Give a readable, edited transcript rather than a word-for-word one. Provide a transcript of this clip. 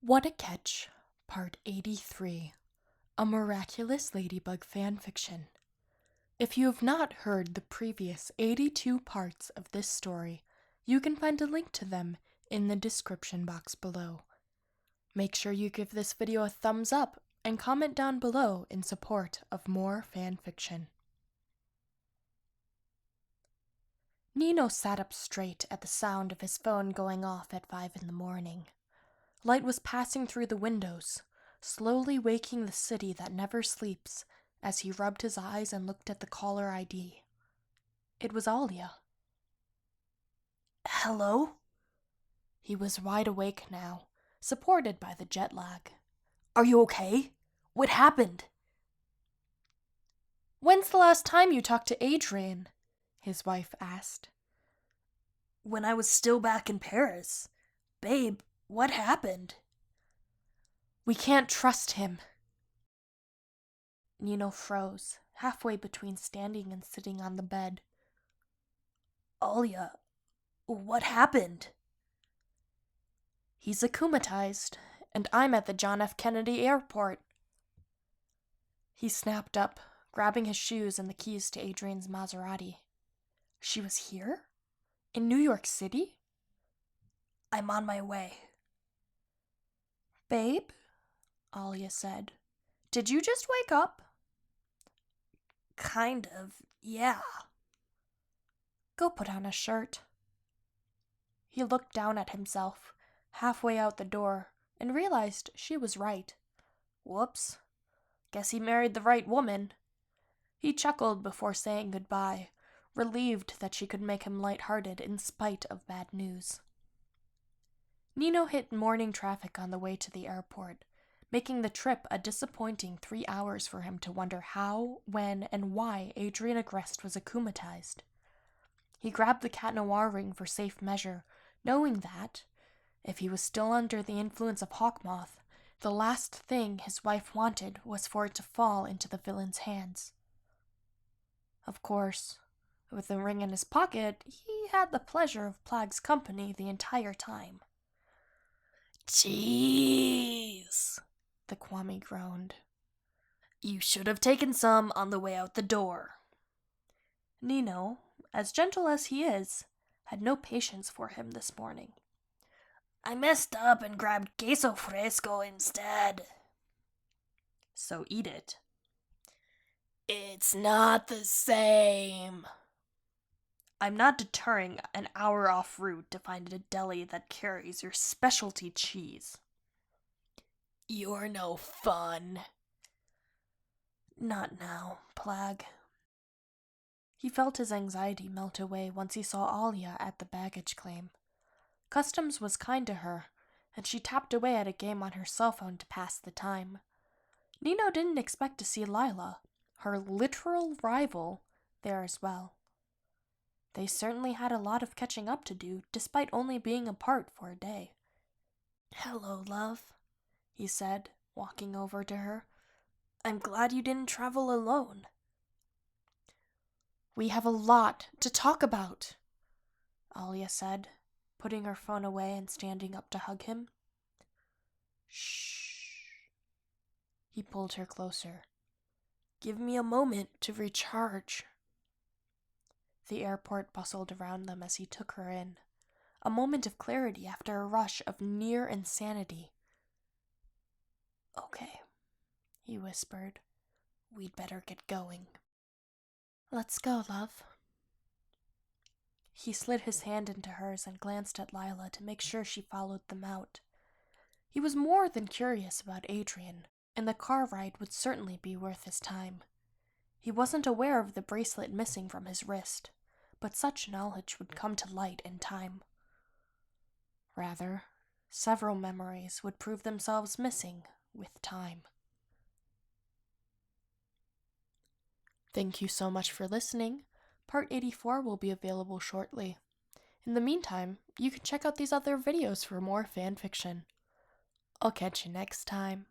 What a Catch, Part 83, a Miraculous Ladybug Fanfiction. If you have not heard the previous 82 parts of this story, you can find a link to them in the description box below. Make sure you give this video a thumbs up and comment down below in support of more fanfiction. Nino sat up straight at the sound of his phone going off at 5 in the morning. Light was passing through the windows, slowly waking the city that never sleeps as he rubbed his eyes and looked at the caller ID. It was Alya. Hello? He was wide awake now, supported by the jet lag. Are you okay? What happened? When's the last time you talked to Adrian? His wife asked. When I was still back in Paris. Babe, what happened? We can't trust him. Nino froze, halfway between standing and sitting on the bed. Alya, what happened? He's akumatized, and I'm at the John F. Kennedy Airport. He snapped up, grabbing his shoes and the keys to Adrian's Maserati. She was here? In New York City? I'm on my way. Babe, Alya said, did you just wake up? Kind of, yeah. Go put on a shirt. He looked down at himself, halfway out the door, and realized she was right. Whoops. Guess he married the right woman. He chuckled before saying goodbye, relieved that she could make him lighthearted in spite of bad news. Nino hit morning traffic on the way to the airport, making the trip a disappointing 3 hours for him to wonder how, when, and why Adrian Agreste was akumatized. He grabbed the Cat Noir ring for safe measure, knowing that, if he was still under the influence of Hawkmoth, the last thing his wife wanted was for it to fall into the villain's hands. Of course, with the ring in his pocket, he had the pleasure of Plag's company the entire time. Jeez, the Kwame groaned. You should have taken some on the way out the door. Nino, as gentle as he is, had no patience for him this morning. I messed up and grabbed queso fresco instead. So eat it. It's not the same. I'm not deterring an hour off route to find a deli that carries your specialty cheese. You're no fun. Not now, Plag. He felt his anxiety melt away once he saw Alya at the baggage claim. Customs was kind to her, and she tapped away at a game on her cell phone to pass the time. Nino didn't expect to see Lila, her literal rival, there as well. They certainly had a lot of catching up to do, despite only being apart for a day. Hello, love, he said, walking over to her. I'm glad you didn't travel alone. We have a lot to talk about, Alya said, putting her phone away and standing up to hug him. Shh. He pulled her closer. Give me a moment to recharge. The airport bustled around them as he took her in, a moment of clarity after a rush of near insanity. Okay, he whispered. We'd better get going. Let's go, love. He slid his hand into hers and glanced at Lila to make sure she followed them out. He was more than curious about Adrian, and the car ride would certainly be worth his time. He wasn't aware of the bracelet missing from his wrist, but such knowledge would come to light in time. Rather, several memories would prove themselves missing with time. Thank you so much for listening. Part 84 will be available shortly. In the meantime, you can check out these other videos for more fanfiction. I'll catch you next time.